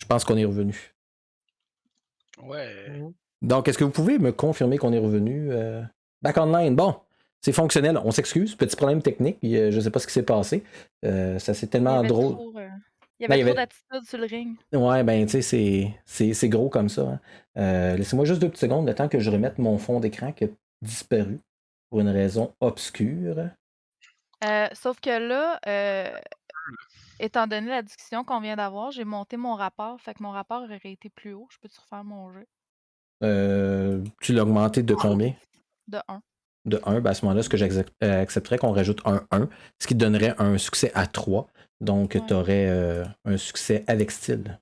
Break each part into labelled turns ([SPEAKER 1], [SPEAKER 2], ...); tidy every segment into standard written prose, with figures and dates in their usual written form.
[SPEAKER 1] Je pense qu'on est revenu.
[SPEAKER 2] Ouais.
[SPEAKER 1] Donc, est-ce que vous pouvez me confirmer qu'on est revenu? Back online. Bon, c'est fonctionnel. On s'excuse. Petit problème technique. Je ne sais pas ce qui s'est passé. Ça c'est tellement drôle.
[SPEAKER 2] Il y avait trop d'attitude sur le ring.
[SPEAKER 1] Ouais, ben, tu sais, c'est gros comme ça. Hein. Laissez-moi juste 2 petites secondes, le temps que je remette mon fond d'écran qui a disparu pour une raison obscure.
[SPEAKER 2] Sauf que là, étant donné la discussion qu'on vient d'avoir, j'ai monté mon rapport. Fait que mon rapport aurait été plus haut. Je peux-tu refaire mon jeu?
[SPEAKER 1] Tu l'as augmenté de combien?
[SPEAKER 2] De 1.
[SPEAKER 1] De 1, ben à ce moment-là, ce que j'accepterais qu'on rajoute un 1, ce qui donnerait un succès à 3. Donc,
[SPEAKER 2] Ouais.
[SPEAKER 1] tu aurais un succès avec style.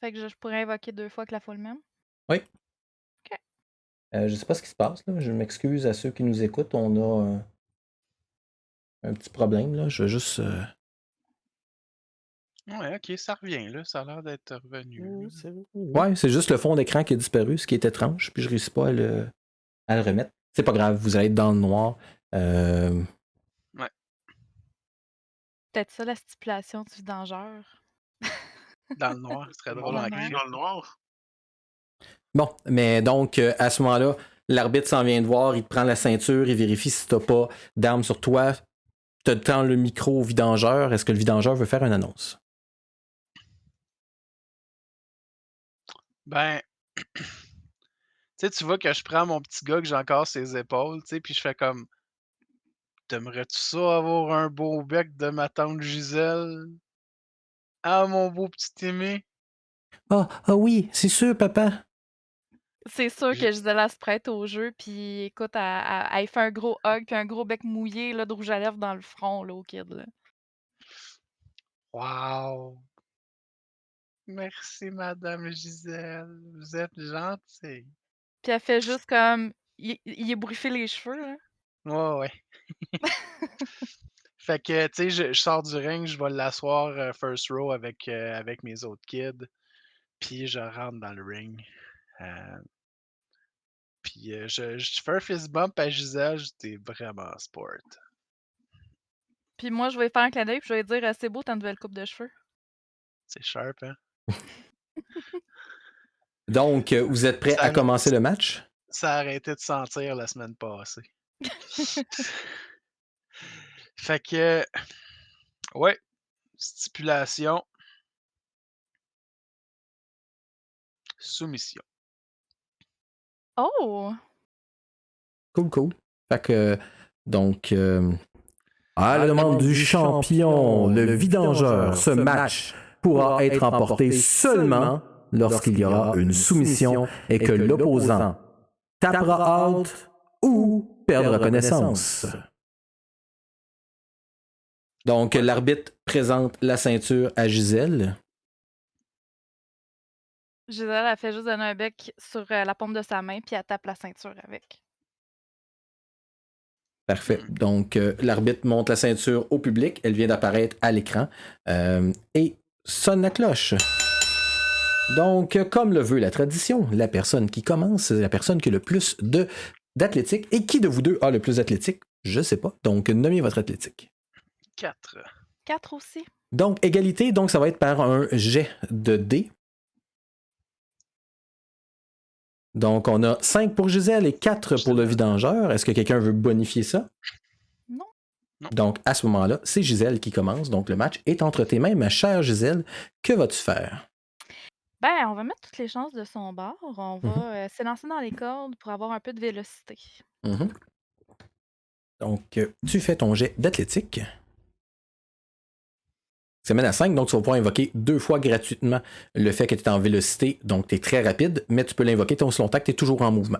[SPEAKER 2] Fait que je pourrais invoquer 2 fois avec la full même?
[SPEAKER 1] Oui.
[SPEAKER 2] OK.
[SPEAKER 1] Je sais pas ce qui se passe, là. Je m'excuse à ceux qui nous écoutent. On a un petit problème, là. Je vais juste...
[SPEAKER 2] Ouais, OK, ça revient, là. Ça a l'air d'être revenu.
[SPEAKER 1] Ouais, c'est juste le fond d'écran qui a disparu, ce qui est étrange. Puis je réussis pas à le remettre. C'est pas grave, vous allez être dans le noir.
[SPEAKER 2] Ouais. Peut-être ça la stipulation du vidangeur.
[SPEAKER 3] Dans le noir, ce serait drôle en
[SPEAKER 2] Dans
[SPEAKER 3] le noir.
[SPEAKER 1] Bon, mais donc, à ce moment-là, l'arbitre s'en vient de voir, il te prend la ceinture, il vérifie si t'as pas d'arme sur toi. Tu tends le micro au vidangeur. Est-ce que le vidangeur veut faire une annonce?
[SPEAKER 3] Ben, tu sais, tu vois que je prends mon petit gars que j'ai encore ses épaules, tu sais, puis je fais comme, t'aimerais-tu ça avoir un beau bec de ma tante Gisèle? Ah, mon beau petit Timmy?
[SPEAKER 1] Ah, oui, c'est sûr, papa.
[SPEAKER 2] C'est sûr
[SPEAKER 3] J'ai-
[SPEAKER 2] que Gisela se prête au jeu, puis écoute, elle fait un gros hug, puis un gros bec mouillé là, de rouge à lèvres dans le front là, au kid. Là.
[SPEAKER 3] Wow! Merci, Madame Gisèle. Vous êtes gentille.
[SPEAKER 2] Puis elle fait juste comme. Il ébouriffe les cheveux. Là.
[SPEAKER 3] Ouais, ouais. Fait que, tu sais, je sors du ring, je vais l'asseoir first row avec mes autres kids, puis je rentre dans le ring. Euh, Puis je fais un fist bump à Gisèle, j'étais vraiment sport.
[SPEAKER 2] Puis moi, je vais faire un clin d'œil, puis je vais dire c'est beau ta nouvelle coupe de cheveux.
[SPEAKER 3] C'est sharp, hein?
[SPEAKER 1] Donc, vous êtes prêts à commencer le match?
[SPEAKER 3] Ça a arrêté de sentir la semaine passée. Fait que, ouais, stipulation, soumission.
[SPEAKER 2] Oh!
[SPEAKER 1] Cool. Fait que, donc, à la demande du champion, le vidangeur, ce match pourra être remporté seulement lorsqu'il y aura une soumission et que l'opposant tapera out ou perdra connaissance. Donc, l'arbitre présente la ceinture à Gisèle.
[SPEAKER 2] Gisèle, elle fait juste donner un bec sur la paume de sa main, puis elle tape la ceinture avec.
[SPEAKER 1] Parfait. Donc, l'arbitre monte la ceinture au public. Elle vient d'apparaître à l'écran et sonne la cloche. Donc, comme le veut la tradition, la personne qui commence, c'est la personne qui a le plus d'athlétique. Et qui de vous deux a le plus d'athlétique? Je sais pas. Donc, nommez votre athlétique.
[SPEAKER 3] 4.
[SPEAKER 2] 4 aussi.
[SPEAKER 1] Donc, égalité. Donc, ça va être par un jet de dés. Donc, on a 5 pour Gisèle et 4 pour le vidangeur. Est-ce que quelqu'un veut bonifier ça?
[SPEAKER 2] Non.
[SPEAKER 1] Donc, à ce moment-là, c'est Gisèle qui commence. Donc, le match est entre tes mains, ma chère Gisèle. Que vas-tu faire?
[SPEAKER 2] Ben, on va mettre toutes les chances de son bord. On va s'élancer dans les cordes pour avoir un peu de vélocité.
[SPEAKER 1] Donc, tu fais ton jet d'athlétique. Ça mène à 5, donc tu vas pouvoir invoquer 2 fois gratuitement le fait que tu es en vélocité, donc tu es très rapide, mais tu peux l'invoquer tant aussi longtemps que tu es toujours en mouvement.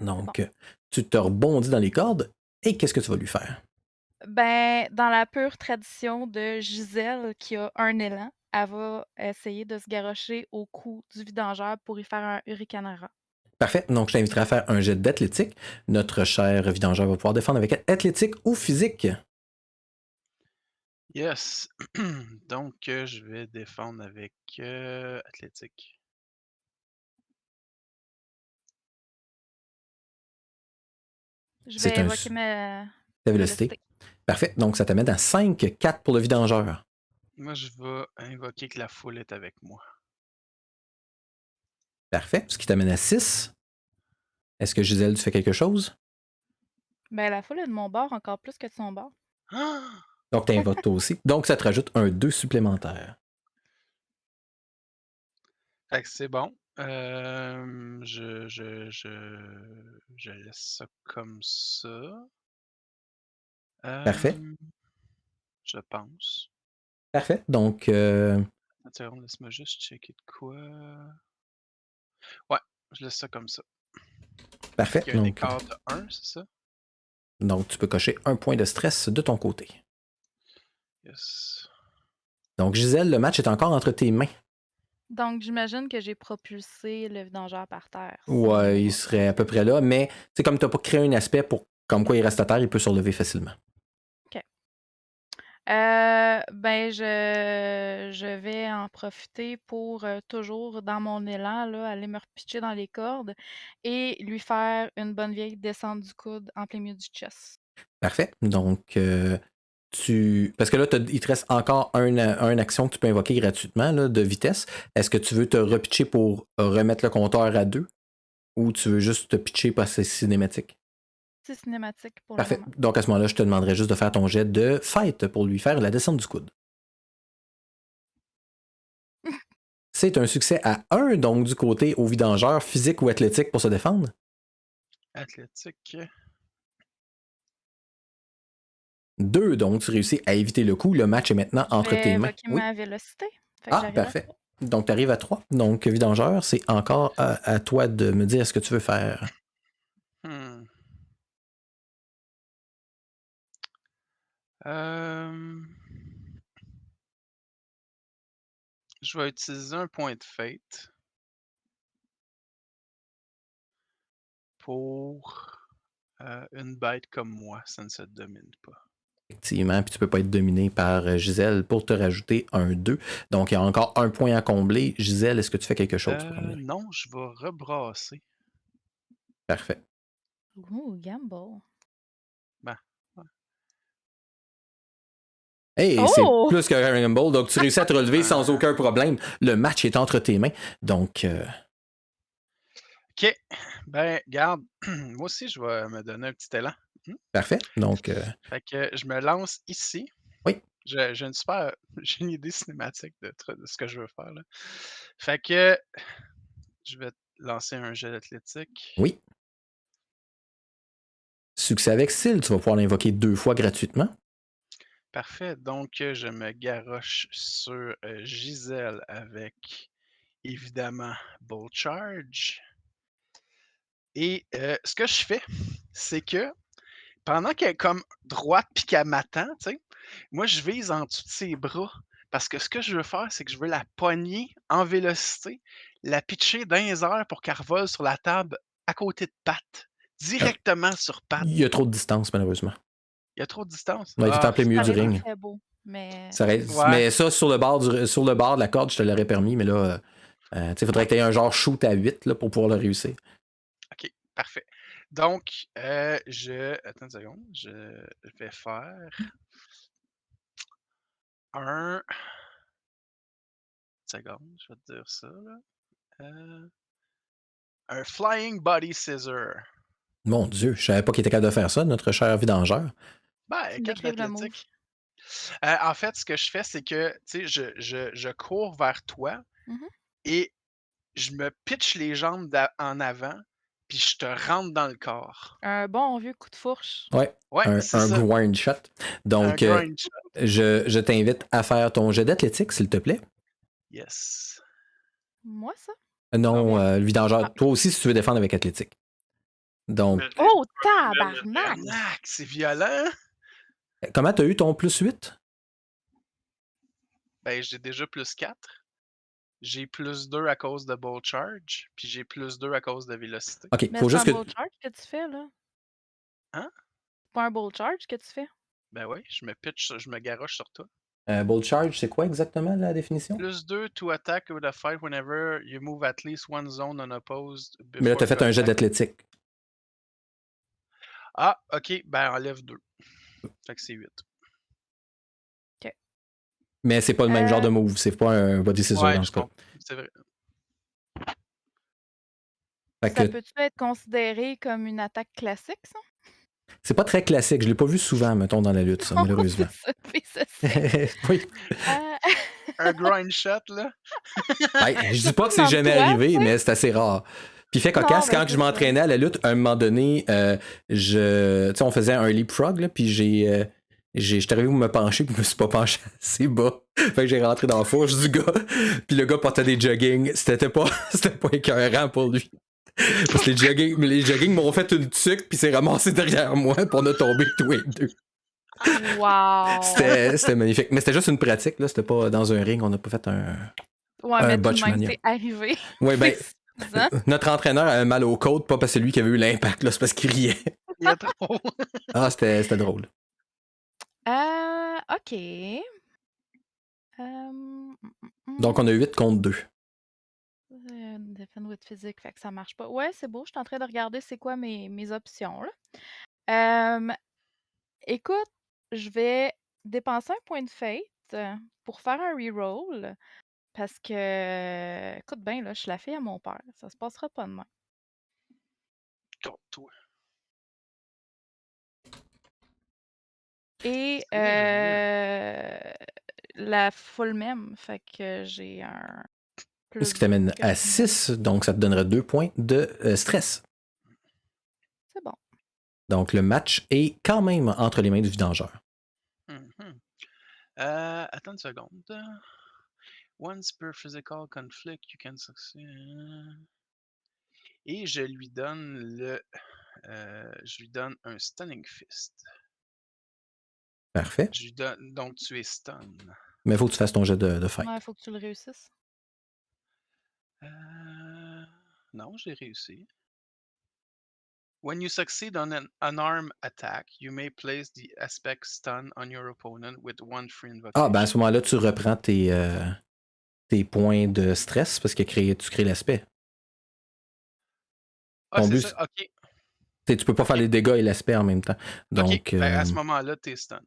[SPEAKER 1] Donc, tu te rebondis dans les cordes, et qu'est-ce que tu vas lui faire?
[SPEAKER 2] Ben, dans la pure tradition de Gisèle qui a un élan, elle va essayer de se garrocher au cou du vidangeur pour y faire un hurricanara.
[SPEAKER 1] Parfait, donc je t'inviterai à faire un jet d'athlétique. Notre cher vidangeur va pouvoir défendre avec athlétique ou physique.
[SPEAKER 3] Yes. Donc, je vais défendre avec athlétique.
[SPEAKER 2] Je vais évoquer ma
[SPEAKER 1] vélocité. Parfait, donc ça t'amène à 5, 4 pour le vidangeur.
[SPEAKER 3] Moi, je vais invoquer que la foule est avec moi.
[SPEAKER 1] Parfait. Ce qui t'amène à 6. Est-ce que Gisèle, tu fais quelque chose?
[SPEAKER 2] Ben, la foule est de mon bord encore plus que de son bord.
[SPEAKER 3] Ah!
[SPEAKER 1] Donc, tu invoques toi aussi. Donc, ça te rajoute un 2 supplémentaire.
[SPEAKER 3] Fait que c'est bon. Je laisse ça comme ça.
[SPEAKER 1] Parfait.
[SPEAKER 3] Je pense.
[SPEAKER 1] Parfait. Donc,
[SPEAKER 3] Attends, laisse-moi juste checker de quoi. Ouais, je laisse ça comme ça.
[SPEAKER 1] parfait.
[SPEAKER 3] Il y a un écart de 1, c'est ça?
[SPEAKER 1] Donc, tu peux cocher un point de stress de ton côté.
[SPEAKER 3] Yes.
[SPEAKER 1] Donc, Gisèle, le match est encore entre tes mains.
[SPEAKER 2] Donc, j'imagine que j'ai propulsé le vidangeur par terre.
[SPEAKER 1] Ouais, il serait à peu près là, mais c'est comme tu n'as pas créé un aspect pour comme quoi il reste à terre, il peut se relever facilement.
[SPEAKER 2] OK. Ben, je vais en profiter pour toujours dans mon élan, là, aller me repitcher dans les cordes et lui faire une bonne vieille descente du coude en plein milieu du chest.
[SPEAKER 1] Parfait. Donc, parce que là, il te reste encore une action que tu peux invoquer gratuitement là, de vitesse. Est-ce que tu veux te repitcher pour remettre le compteur à 2 ou tu veux juste te pitcher parce que c'est cinématique?
[SPEAKER 2] C'est cinématique pour
[SPEAKER 1] Parfait.
[SPEAKER 2] le moment.
[SPEAKER 1] Donc, à ce moment-là, je te demanderais juste de faire ton jet de fight pour lui faire la descente du coude. C'est un succès à 1, donc du côté au vidangeur, physique ou athlétique pour se défendre.
[SPEAKER 3] Athlétique.
[SPEAKER 1] 2, donc tu réussis à éviter le coup. Le match est maintenant
[SPEAKER 2] Je
[SPEAKER 1] entre
[SPEAKER 2] vais
[SPEAKER 1] tes mains.
[SPEAKER 2] évoquer
[SPEAKER 1] Oui.
[SPEAKER 2] ma vélocité. Fait que
[SPEAKER 1] Ah,
[SPEAKER 2] j'arrive
[SPEAKER 1] parfait.
[SPEAKER 2] à 3.
[SPEAKER 1] Donc, tu arrives à 3. Donc, vidangeur, c'est encore à toi de me dire ce que tu veux faire.
[SPEAKER 3] Hmm. Je vais utiliser un point de fate pour une bête comme moi, ça ne se domine pas.
[SPEAKER 1] Effectivement, puis tu peux pas être dominé par Gisèle pour te rajouter un 2. Donc, il y a encore un point à combler. Gisèle, est-ce que tu fais quelque chose pour combler?
[SPEAKER 3] Non, je vais rebrasser.
[SPEAKER 1] Parfait.
[SPEAKER 2] Ouh, gamble.
[SPEAKER 3] Ben, ouais.
[SPEAKER 1] Hey, c'est plus que Ramble, donc tu réussis à te relever sans
[SPEAKER 3] Ah.
[SPEAKER 1] aucun problème. Le match est entre tes mains, donc...
[SPEAKER 3] OK. Ben, garde, moi aussi, je vais me donner un petit élan.
[SPEAKER 1] Parfait, donc...
[SPEAKER 3] Fait que je me lance ici.
[SPEAKER 1] Oui.
[SPEAKER 3] J'ai j'ai une idée cinématique de ce que je veux faire, là. Fait que je vais lancer un jet d'athlétique.
[SPEAKER 1] Oui. Succès avec style, tu vas pouvoir l'invoquer 2 fois gratuitement.
[SPEAKER 3] Parfait. Donc, je me garoche sur Gisèle avec, évidemment, Bolt Charge. Et ce que je fais, c'est que pendant qu'elle est comme droite puis qu'elle m'attend, tu sais, moi, je vise en dessous de ses bras. Parce que ce que je veux faire, c'est que je veux la pogner en vélocité, la pitcher dans les airs pour qu'elle revole sur la table à côté de Pat. Directement sur Pat.
[SPEAKER 1] Il y a trop de distance, malheureusement.
[SPEAKER 3] Il y a trop de distance.
[SPEAKER 1] Ouais, t'es en plein milieu
[SPEAKER 2] Ça
[SPEAKER 1] du
[SPEAKER 2] aurait été
[SPEAKER 1] ring.
[SPEAKER 2] très beau, mais...
[SPEAKER 1] Mais ça, sur le bord de la corde, je te l'aurais permis, mais là, il faudrait que tu aies un genre shoot à 8 là, pour pouvoir le réussir.
[SPEAKER 3] OK, parfait. Donc, Attends une seconde. Je vais faire un... seconde, je vais te dire ça, là. Un Flying Body Scissor.
[SPEAKER 1] Mon Dieu, je savais pas qu'il était capable de faire ça, notre cher vidangeur.
[SPEAKER 3] Ben,
[SPEAKER 2] Tu me
[SPEAKER 3] 4
[SPEAKER 2] décrives le move.
[SPEAKER 3] d'athlétique. En fait, ce que je fais, c'est que, tu sais, je cours vers toi et je me pitche les jambes en avant, puis je te rentre dans le corps.
[SPEAKER 2] Un bon vieux coup de fourche.
[SPEAKER 1] Ouais,
[SPEAKER 3] c'est
[SPEAKER 1] un
[SPEAKER 3] ça.
[SPEAKER 1] grind shot. Donc,
[SPEAKER 3] Un grind shot.
[SPEAKER 1] je t'invite à faire ton jet d'athlétique, s'il te plaît.
[SPEAKER 3] Yes.
[SPEAKER 2] Moi, ça?
[SPEAKER 1] Non, le vidangeur,
[SPEAKER 2] Ah.
[SPEAKER 1] toi aussi, si tu veux défendre avec athlétique. Donc,
[SPEAKER 2] Oh, tabarnak!
[SPEAKER 3] Tabarnak, c'est violent.
[SPEAKER 1] comment tu as eu ton plus 8?
[SPEAKER 3] Ben, j'ai déjà plus 4. J'ai plus 2 à cause de Bolt Charge, puis j'ai plus 2 à cause de vélocité.
[SPEAKER 1] Ok,
[SPEAKER 2] Mais
[SPEAKER 1] faut
[SPEAKER 2] c'est
[SPEAKER 1] juste
[SPEAKER 2] un
[SPEAKER 1] que.
[SPEAKER 2] bolt charge que tu fais, là?
[SPEAKER 3] Hein?
[SPEAKER 2] C'est pas un bolt charge que tu fais?
[SPEAKER 3] Ben oui, je me pitch, je me garoche sur toi.
[SPEAKER 1] Bolt charge, c'est quoi exactement la définition?
[SPEAKER 3] Plus 2 to attack with a fight whenever you move at least one zone unopposed.
[SPEAKER 1] Mais là, tu as fait un jet d'athlétique.
[SPEAKER 3] Ah, ok, ben enlève 2. Fait que c'est 8.
[SPEAKER 2] OK.
[SPEAKER 1] Mais c'est pas le même genre de move, c'est pas un body scissor
[SPEAKER 3] Ouais,
[SPEAKER 1] dans ce cas.
[SPEAKER 3] c'est vrai.
[SPEAKER 1] Fait
[SPEAKER 2] Ça
[SPEAKER 1] que
[SPEAKER 2] peut-tu être considéré comme une attaque classique, ça?
[SPEAKER 1] c'est pas très classique. Je l'ai pas vu souvent, mettons, dans la lutte, ça,
[SPEAKER 2] Non,
[SPEAKER 1] malheureusement.
[SPEAKER 2] c'est ça, puis ça c'est
[SPEAKER 1] Oui.
[SPEAKER 3] Un grind shot, là.
[SPEAKER 1] Ben, je dis pas que c'est
[SPEAKER 2] Demande
[SPEAKER 1] jamais
[SPEAKER 2] toi,
[SPEAKER 1] arrivé,
[SPEAKER 2] tu sais?
[SPEAKER 1] mais c'est assez rare. Puis fait
[SPEAKER 2] Non,
[SPEAKER 1] cocasse,
[SPEAKER 2] mais
[SPEAKER 1] quand je
[SPEAKER 2] c'est ça.
[SPEAKER 1] m'entraînais à la lutte, à un moment donné, tu sais, on faisait un leapfrog, là, puis j'étais arrivé pour me pencher, puis je me suis pas penché assez bas. Fait que j'ai rentré dans la fourche du gars, puis le gars portait des jogging. C'était pas écœurant pour lui. Parce que les jogging m'ont fait une tuque, puis s'est ramassé derrière moi, puis on a tombé tous les deux.
[SPEAKER 2] Wow!
[SPEAKER 1] C'était magnifique. Mais c'était juste une pratique, là. C'était pas dans un ring, on n'a pas fait
[SPEAKER 2] Ouais,
[SPEAKER 1] un
[SPEAKER 2] mais tout de même,
[SPEAKER 1] botchmania.
[SPEAKER 2] c'est arrivé.
[SPEAKER 1] Ouais, ben,
[SPEAKER 2] C'est suffisant.
[SPEAKER 1] notre entraîneur avait mal aux côtes, pas parce que c'est lui qui avait eu l'impact, là, c'est parce qu'il riait.
[SPEAKER 3] Il y a trop.
[SPEAKER 1] Ah, c'était drôle.
[SPEAKER 2] OK.
[SPEAKER 1] Donc, on a 8 contre 2.
[SPEAKER 2] Defend with physique, fait que ça marche pas. Ouais, c'est beau, je suis en train de regarder c'est quoi mes options, là. Écoute, je vais dépenser un point de fate pour faire un reroll parce que, écoute bien, là, je suis la fille à mon père. Ça se passera pas de même.
[SPEAKER 3] Contre toi.
[SPEAKER 2] Et
[SPEAKER 3] C'est
[SPEAKER 2] la full même, fait que j'ai un
[SPEAKER 1] Ce qui
[SPEAKER 2] plus 2
[SPEAKER 1] t'amène
[SPEAKER 2] que
[SPEAKER 1] à
[SPEAKER 2] je mets.
[SPEAKER 1] 6, donc ça te donnerait 2 points de stress.
[SPEAKER 2] C'est bon.
[SPEAKER 1] Donc, le match est quand même entre les mains du vidangeur.
[SPEAKER 3] Mhm. Attends une seconde. Once per physical conflict, you can succeed. Et je lui donne un stunning fist.
[SPEAKER 1] Parfait.
[SPEAKER 3] Je lui donne, donc tu es stun.
[SPEAKER 1] Mais il faut que tu fasses ton jet de fight.
[SPEAKER 2] Ouais, faut que tu le réussisses.
[SPEAKER 3] Non, j'ai réussi. When you succeed on an unarmed attack, you may place the aspect stun on your opponent with one free invocation.
[SPEAKER 1] Ah, ben à ce moment-là, tu reprends tes points de stress parce que tu crées l'aspect.
[SPEAKER 3] Ah,
[SPEAKER 1] Ton
[SPEAKER 3] c'est
[SPEAKER 1] but,
[SPEAKER 3] ça? Ok.
[SPEAKER 1] tu peux pas faire les dégâts et l'aspect en même temps. Donc,
[SPEAKER 3] Ok. Ben, à ce moment-là, t'es stun.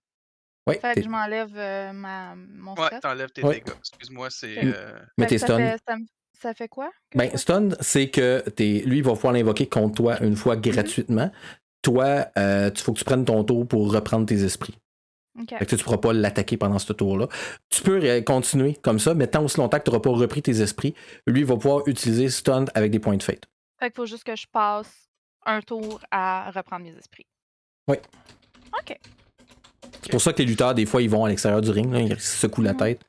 [SPEAKER 1] ouais,
[SPEAKER 2] Fait que je m'enlève mon
[SPEAKER 3] Ouais,
[SPEAKER 2] stress.
[SPEAKER 3] t'enlèves tes
[SPEAKER 1] Ouais.
[SPEAKER 3] dégâts. Excuse-moi, c'est.
[SPEAKER 2] Ok.
[SPEAKER 1] mais
[SPEAKER 2] Fait
[SPEAKER 1] t'es
[SPEAKER 2] que
[SPEAKER 1] stun.
[SPEAKER 2] ça fait quoi que je
[SPEAKER 1] Ben,
[SPEAKER 2] sois
[SPEAKER 1] stun, c'est que lui, il va pouvoir l'invoquer contre toi une fois gratuitement. Toi, il faut que tu prennes ton tour pour reprendre tes esprits.
[SPEAKER 2] OK.
[SPEAKER 1] Fait que tu ne pourras pas l'attaquer pendant ce tour-là. Tu peux continuer comme ça, mais tant aussi longtemps que tu n'auras pas repris tes esprits, lui, il va pouvoir utiliser stun avec des points de fate.
[SPEAKER 2] Fait qu'il faut juste que je passe un tour à reprendre mes esprits.
[SPEAKER 1] Oui.
[SPEAKER 2] OK.
[SPEAKER 1] C'est pour ça que les lutteurs, des fois, ils vont à l'extérieur du ring, là, ils se secouent la tête.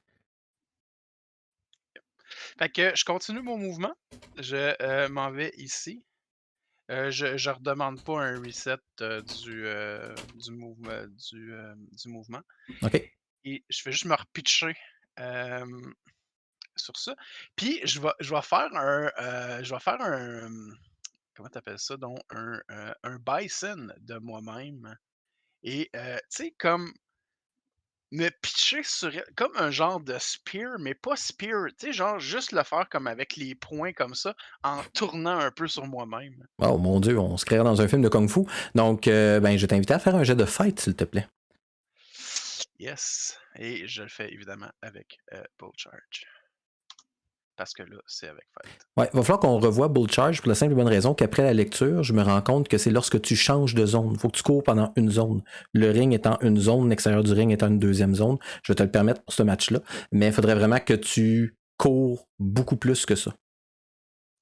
[SPEAKER 3] Fait que je continue mon mouvement. Je m'en vais ici. Je redemande pas un reset du mouvement.
[SPEAKER 1] OK.
[SPEAKER 3] Et je vais juste me repitcher sur ça. Puis je vais faire un comment t'appelles ça donc un bison de moi-même. Et tu sais, comme me pitcher sur elle, comme un genre de spear, mais pas spear, tu sais, genre juste le faire comme avec les poings comme ça, en tournant un peu sur moi-même.
[SPEAKER 1] Oh mon Dieu, on se créerait dans un film de Kung Fu. Donc, ben, je t'invite à faire un jet de fight, s'il te plaît.
[SPEAKER 3] Yes. Et je le fais évidemment avec Bull Charge. Parce que là, c'est avec fight.
[SPEAKER 1] Ouais, il va falloir qu'on revoie Bull Charge pour la simple et bonne raison qu'après la lecture, je me rends compte que c'est lorsque tu changes de zone. Il faut que tu cours pendant une zone. Le ring étant une zone, l'extérieur du ring étant une deuxième zone. Je vais te le permettre pour ce match-là. Mais il faudrait vraiment que tu cours beaucoup plus que ça.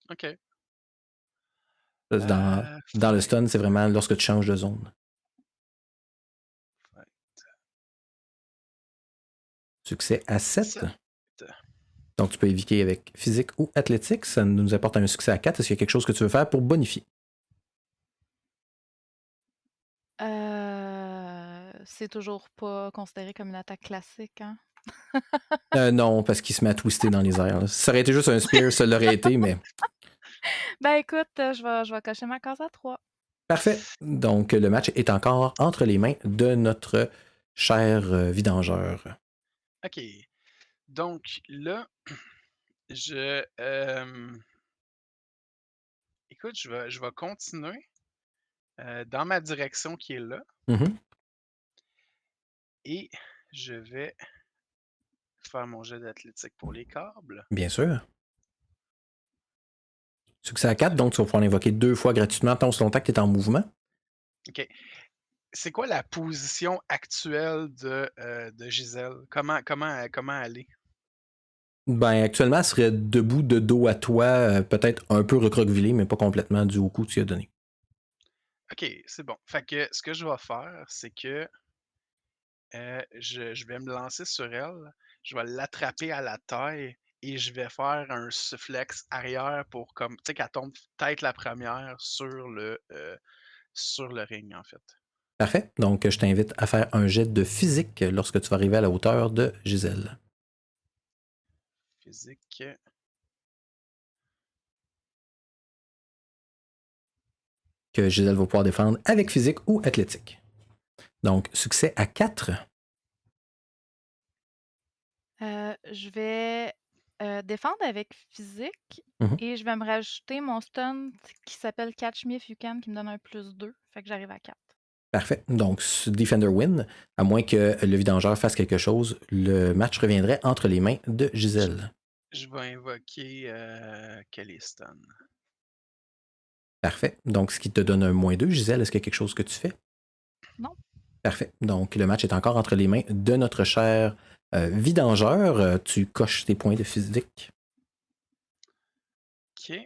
[SPEAKER 3] OK.
[SPEAKER 1] Dans le stun, c'est vraiment lorsque tu changes de zone.
[SPEAKER 3] Fight.
[SPEAKER 1] Succès à 7.
[SPEAKER 3] 7.
[SPEAKER 1] Donc, tu peux éviter avec physique ou athlétique. Ça nous apporte un succès à 4. Est-ce qu'il y a quelque chose que tu veux faire pour bonifier?
[SPEAKER 2] C'est toujours pas considéré comme une attaque classique, hein?
[SPEAKER 1] Non, parce qu'il se met à twister dans les airs. Là. Si ça aurait été juste un spear, ça l'aurait été, mais...
[SPEAKER 2] Ben écoute, je vais cocher ma case à 3.
[SPEAKER 1] Parfait. Donc, le match est encore entre les mains de notre cher vidangeur.
[SPEAKER 3] OK. Donc là, écoute, je vais continuer dans ma direction qui est là.
[SPEAKER 1] Mm-hmm.
[SPEAKER 3] Et je vais faire mon jet d'athlétique pour les câbles.
[SPEAKER 1] Bien sûr. Succès à 4, donc tu vas pouvoir l'invoquer 2 fois gratuitement tant aussi longtemps que tu es en mouvement.
[SPEAKER 3] OK. C'est quoi la position actuelle de Gisèle? Comment elle est?
[SPEAKER 1] Ben, actuellement, elle serait debout de dos à toi, peut-être un peu recroquevillé, mais pas complètement dû au coup que tu as donné.
[SPEAKER 3] OK, c'est bon. Fait que ce que je vais faire, c'est que je vais me lancer sur elle, je vais l'attraper à la taille et je vais faire un suplex arrière pour comme tu sais qu'elle tombe tête la première sur le ring, en fait.
[SPEAKER 1] Parfait. Donc, je t'invite à faire un jet de physique lorsque tu vas arriver à la hauteur de Gisèle.
[SPEAKER 3] Physique.
[SPEAKER 1] Que Gisèle va pouvoir défendre avec physique ou athlétique. Donc, succès à 4.
[SPEAKER 2] Je vais défendre avec physique
[SPEAKER 1] Mhm.
[SPEAKER 2] et je vais me rajouter mon stunt qui s'appelle Catch Me If You Can qui me donne un +2. Fait que j'arrive à 4.
[SPEAKER 1] Parfait. Donc, Defender win, à moins que le vidangeur fasse quelque chose, le match reviendrait entre les mains de Gisèle.
[SPEAKER 3] Je vais invoquer Kelly Stun.
[SPEAKER 1] Parfait. Donc, ce qui te donne un -2. Gisèle, est-ce qu'il y a quelque chose que tu fais?
[SPEAKER 2] Non.
[SPEAKER 1] Parfait. Donc, le match est encore entre les mains de notre cher vidangeur. Tu coches tes points de physique.
[SPEAKER 3] OK.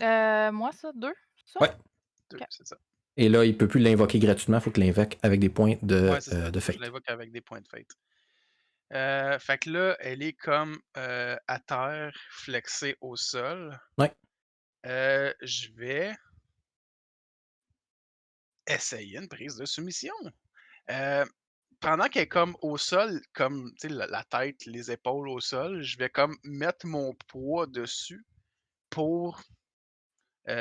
[SPEAKER 2] Moi, ça, 2, ça?
[SPEAKER 1] Ouais.
[SPEAKER 3] 2,
[SPEAKER 2] OK.
[SPEAKER 3] c'est ça.
[SPEAKER 1] Et là, il ne peut plus l'invoquer gratuitement. Il faut qu'il l'invoque avec des points
[SPEAKER 3] Ouais, c'est ça.
[SPEAKER 1] de
[SPEAKER 3] Je
[SPEAKER 1] fate.
[SPEAKER 3] l'invoque avec des points de fate. Fait que là, elle est comme à terre, flexée au sol.
[SPEAKER 1] Ouais.
[SPEAKER 3] Je vais essayer une prise de soumission. Pendant qu'elle est comme au sol, comme tu sais, la tête, les épaules au sol, je vais comme mettre mon poids dessus pour, tu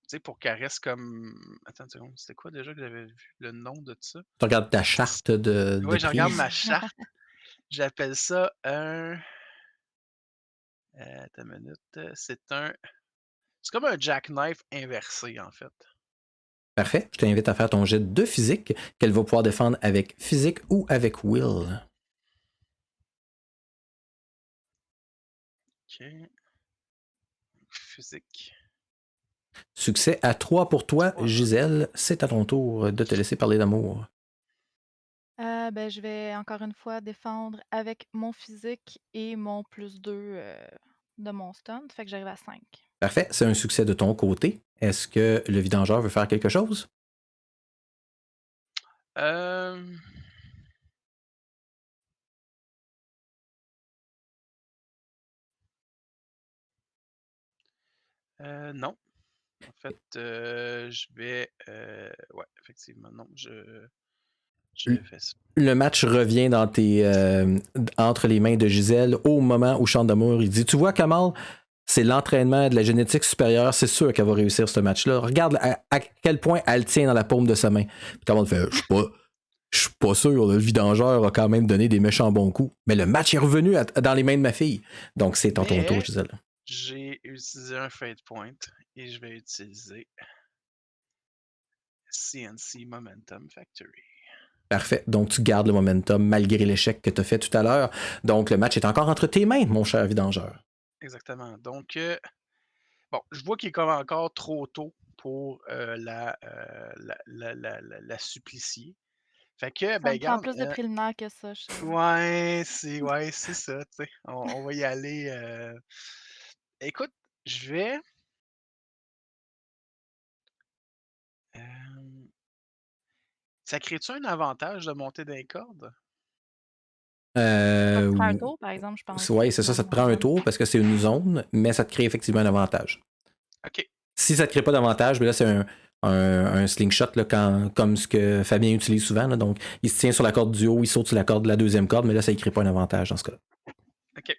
[SPEAKER 3] sais, pour qu'elle reste comme. Attends une seconde, c'était quoi déjà que j'avais vu le nom de ça?
[SPEAKER 1] Tu regardes ta charte de
[SPEAKER 3] Ouais, je regarde
[SPEAKER 1] prise.
[SPEAKER 3] ma charte. J'appelle ça un. Attends une minute. C'est comme un jackknife inversé, en fait.
[SPEAKER 1] Parfait. Je t'invite à faire ton jet de physique qu'elle va pouvoir défendre avec physique ou avec will.
[SPEAKER 3] OK. Physique.
[SPEAKER 1] Succès à 3 pour toi,
[SPEAKER 3] 3.
[SPEAKER 1] Gisèle. C'est à ton tour de te laisser parler d'amour.
[SPEAKER 2] Ben, je vais encore une fois défendre avec mon physique et mon +2 de mon stunt. Fait que j'arrive à 5.
[SPEAKER 1] Parfait. C'est un succès de ton côté. Est-ce que le vidangeur veut faire quelque chose?
[SPEAKER 3] Euh... non. En fait, je vais. Ouais, effectivement, non. Je fais ça.
[SPEAKER 1] Le match revient dans entre les mains de Gisèle au moment où Chante d'amour il dit tu vois Kamal, c'est l'entraînement de la génétique supérieure, c'est sûr qu'elle va réussir ce match-là. Regarde à quel point elle tient dans la paume de sa main. Puis Kamal fait je suis pas sûr, le vidangeur a quand même donné des méchants bons coups. Mais le match est revenu dans les mains de ma fille. Donc c'est ton tour,
[SPEAKER 3] Mais
[SPEAKER 1] Gisèle.
[SPEAKER 3] j'ai utilisé un fate point et je vais utiliser CNC Momentum Factory.
[SPEAKER 1] Parfait. Donc, tu gardes le momentum malgré l'échec que tu as fait tout à l'heure. Donc, le match est encore entre tes mains, mon cher vidangeur.
[SPEAKER 3] Exactement. Donc, bon, je vois qu'il est comme encore trop tôt pour la supplicier. Fait que,
[SPEAKER 2] Ça
[SPEAKER 3] ben,
[SPEAKER 2] me prend
[SPEAKER 3] garde.
[SPEAKER 2] plus de préliminaires que ça, je sais.
[SPEAKER 3] Ouais, c'est ça, tu sais. On va y aller. Écoute, je vais. euh, Ça crée-tu un avantage de monter d'un cordes?
[SPEAKER 2] Ça te
[SPEAKER 1] Euh,
[SPEAKER 2] prend un tour, par exemple, je pense,
[SPEAKER 1] oui, c'est ça,
[SPEAKER 2] dans
[SPEAKER 1] ça te prend un
[SPEAKER 2] Momentum.
[SPEAKER 1] tour parce que c'est une zone, mais ça te crée effectivement un avantage.
[SPEAKER 3] OK.
[SPEAKER 1] Si ça ne te crée pas d'avantage, ben là, c'est un slingshot là, comme ce que Fabien utilise souvent. Là, donc, il se tient sur la corde du haut, il saute sur la corde de la deuxième corde, mais là, ça ne crée pas un avantage dans ce cas-là.
[SPEAKER 3] OK.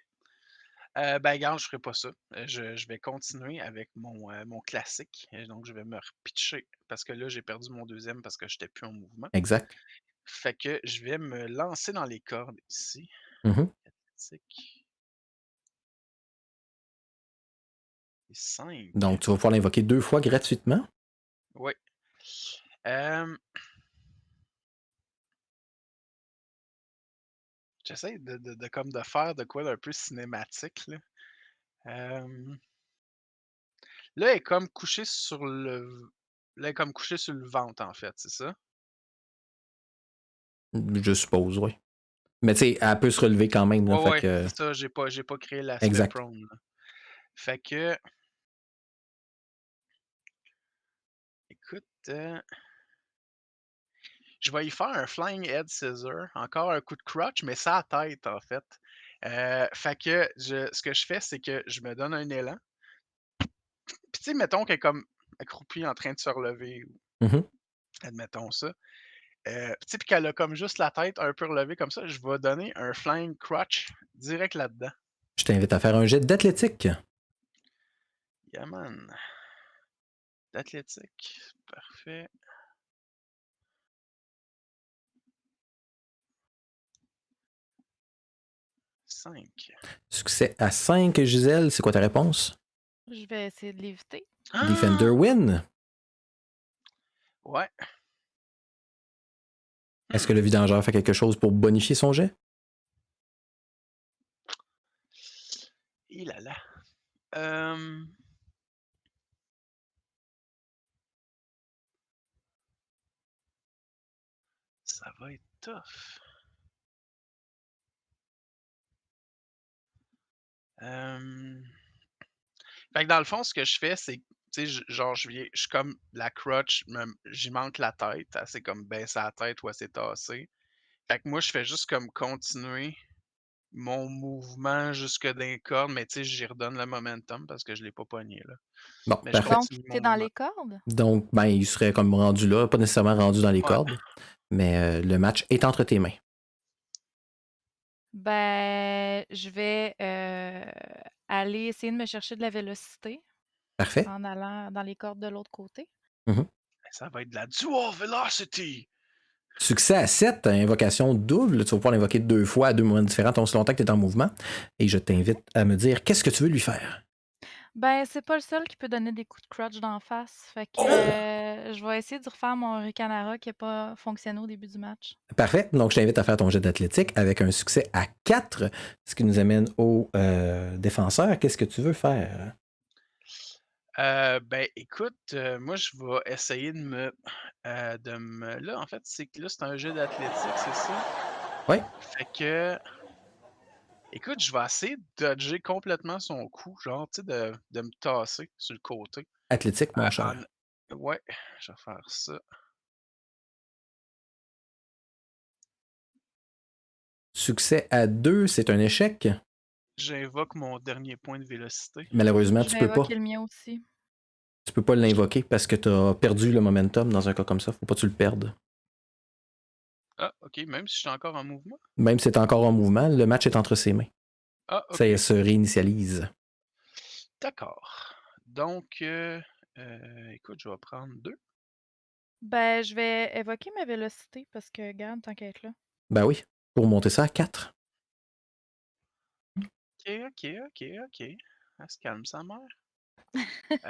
[SPEAKER 3] Ben, regarde, je ferai pas ça. Je vais continuer avec mon classique. Et donc, je vais me repitcher parce que là, j'ai perdu mon deuxième parce que j'étais plus en mouvement.
[SPEAKER 1] Exact.
[SPEAKER 3] Fait que je vais me lancer dans les cordes ici.
[SPEAKER 1] Mhm.
[SPEAKER 3] Athlétique. Et 5.
[SPEAKER 1] Donc, tu vas pouvoir l'invoquer 2 fois gratuitement.
[SPEAKER 3] Oui. Euh, J'essaie comme de faire de quoi d'un peu cinématique, là. Là, elle est comme couchée sur là, elle est comme couchée sur le ventre, en fait, c'est ça?
[SPEAKER 1] Je suppose, oui. Mais tu sais, elle peut se relever quand même, là,
[SPEAKER 3] Ouais,
[SPEAKER 1] fait
[SPEAKER 3] ouais,
[SPEAKER 1] que...
[SPEAKER 3] c'est ça, j'ai pas créé l'aspect
[SPEAKER 1] Exact.
[SPEAKER 3] prone, là. Fait que, écoute, je vais y faire un flying head scissor, encore un coup de crotch, mais ça à tête, en fait. Fait que ce que je fais, c'est que je me donne un élan. Puis tu sais, mettons qu'elle est comme accroupie en train de se relever, ou
[SPEAKER 1] Mhm.
[SPEAKER 3] admettons ça. Tu sais, puis qu'elle a comme juste la tête un peu relevée comme ça, je vais donner un flying crotch direct là-dedans.
[SPEAKER 1] Je t'invite à faire un jet d'athlétique.
[SPEAKER 3] Yeah, man. D'athlétique. Parfait. 5.
[SPEAKER 1] Succès à 5, Gisèle. C'est quoi ta réponse?
[SPEAKER 2] Je vais essayer de l'éviter.
[SPEAKER 1] Defender
[SPEAKER 3] Ah!
[SPEAKER 1] win.
[SPEAKER 3] Ouais.
[SPEAKER 1] Est-ce que
[SPEAKER 3] Hmm.
[SPEAKER 1] le vidangeur fait quelque chose pour bonifier son jet?
[SPEAKER 3] Il là là. Euh, Ça va être tough. Euh, Fait que dans le fond, ce que je fais, c'est, tu sais, genre, je suis comme la crotch, j'y manque la tête. Elle s'est comme baissé la tête ou elle s'est tassée. Fait que moi, je fais juste comme continuer mon mouvement jusque dans les cordes, mais tu sais, j'y redonne le momentum parce que je l'ai pas pogné, là.
[SPEAKER 1] Bon,
[SPEAKER 3] Mais je
[SPEAKER 1] parfait.
[SPEAKER 2] Donc,
[SPEAKER 3] continue mon
[SPEAKER 2] t'es dans
[SPEAKER 3] mouvement.
[SPEAKER 2] les cordes?
[SPEAKER 1] Donc, ben, il serait comme rendu là, pas nécessairement rendu dans les
[SPEAKER 3] Ouais.
[SPEAKER 1] cordes, mais le match est entre tes mains.
[SPEAKER 2] Ben, je vais aller essayer de me chercher de la vélocité
[SPEAKER 1] Parfait.
[SPEAKER 2] en allant dans les cordes de l'autre côté.
[SPEAKER 1] Mhm.
[SPEAKER 3] Ça va être de la dual velocity.
[SPEAKER 1] Succès à 7, invocation double. Tu vas pouvoir l'invoquer 2 fois à 2 moments différents, aussi longtemps que tu es en mouvement. Et je t'invite à me dire qu'est-ce que tu veux lui faire.
[SPEAKER 2] Ben, c'est pas le seul qui peut donner des coups de crotch d'en face. Fait que je vais essayer de refaire mon Ricanara qui n'a pas fonctionné au début du match.
[SPEAKER 1] Parfait. Donc, je t'invite à faire ton jet d'athlétique avec un succès à 4, ce qui nous amène au défenseur. Qu'est-ce que tu veux faire?
[SPEAKER 3] Ben, écoute, moi, je vais essayer là, en fait, c'est que là, c'est un jeu d'athlétique, c'est ça?
[SPEAKER 1] Oui,
[SPEAKER 3] Fait que, écoute, je vais essayer de dodger complètement son coup, genre, tu sais, de me tasser sur le côté.
[SPEAKER 1] athlétique, mon
[SPEAKER 3] En...
[SPEAKER 1] cher.
[SPEAKER 3] Ouais, je vais faire ça.
[SPEAKER 1] Succès à 2, c'est un échec.
[SPEAKER 3] J'invoque mon dernier point de vélocité.
[SPEAKER 1] Malheureusement,
[SPEAKER 2] Je
[SPEAKER 1] tu
[SPEAKER 2] vais
[SPEAKER 1] peux pas.
[SPEAKER 2] évoquer le mien aussi.
[SPEAKER 1] Tu peux pas l'invoquer parce que tu as perdu le momentum dans un cas comme ça. Faut pas que tu le perdes.
[SPEAKER 3] Ah, ok, même si je suis encore en mouvement.
[SPEAKER 1] Même si c'est encore en mouvement, le match est entre ses mains.
[SPEAKER 3] Ah,
[SPEAKER 1] Ça
[SPEAKER 3] ok,
[SPEAKER 1] se réinitialise.
[SPEAKER 3] d'accord. Donc, écoute, je vais prendre 2.
[SPEAKER 2] Ben, je vais évoquer ma vélocité parce que, regarde, tant qu'à être là.
[SPEAKER 1] Ben oui, pour monter ça à 4.
[SPEAKER 3] Ok, ok, ok, ok. Elle se calme, sa mère.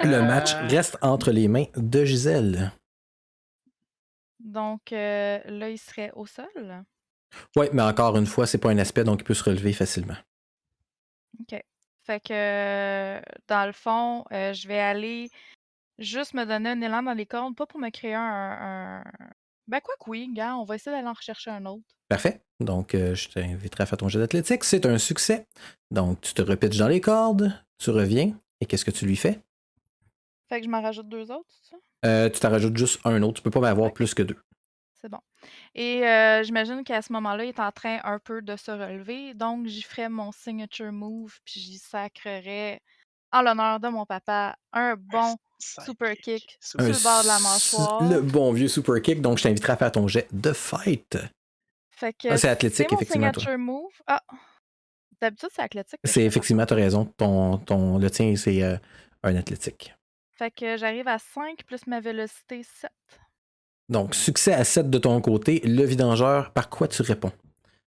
[SPEAKER 1] Le match
[SPEAKER 3] Euh,
[SPEAKER 1] reste entre les mains de Gisèle.
[SPEAKER 2] Donc, là, il serait au sol.
[SPEAKER 1] Oui, mais encore une fois, c'est pas un aspect, donc il peut se relever facilement.
[SPEAKER 2] OK. Fait que, dans le fond, je vais aller juste me donner un élan dans les cordes, pas pour me créer Ben, quoi que oui, gars, on va essayer d'aller en rechercher un autre.
[SPEAKER 1] Parfait. Donc, je t'inviterai à faire ton jet d'athlétique. C'est un succès. Donc, tu te repitches dans les cordes, tu reviens, et qu'est-ce que tu lui fais?
[SPEAKER 2] Fait que je m'en rajoute 2 autres, c'est ça?
[SPEAKER 1] Tu t'en rajoutes juste un autre. Tu peux pas m'avoir
[SPEAKER 2] OK,
[SPEAKER 1] plus que 2.
[SPEAKER 2] c'est bon. Et j'imagine qu'à ce moment-là, il est en train un peu de se relever, donc j'y ferai mon signature move, puis j'y sacrerai, en l'honneur de mon papa, un bon super
[SPEAKER 3] sidekick.
[SPEAKER 2] kick sur
[SPEAKER 3] Super
[SPEAKER 2] le bord de la
[SPEAKER 1] Le
[SPEAKER 2] mâchoire.
[SPEAKER 1] bon vieux super kick. Donc, je t'inviterai à faire ton jet de fight.
[SPEAKER 2] Fait
[SPEAKER 1] Ah,
[SPEAKER 2] que
[SPEAKER 1] c'est
[SPEAKER 2] c'est
[SPEAKER 1] athlétique,
[SPEAKER 2] mon
[SPEAKER 1] effectivement, toi.
[SPEAKER 2] signature move. Ah! D'habitude, c'est athlétique que je
[SPEAKER 1] C'est
[SPEAKER 2] fais, par
[SPEAKER 1] effectivement,
[SPEAKER 2] contre.
[SPEAKER 1] tu as raison. Le tien, c'est un athlétique.
[SPEAKER 2] Fait que j'arrive à 5 plus ma vélocité 7.
[SPEAKER 1] Donc, succès à 7 de ton côté. Le vidangeur, par quoi tu réponds?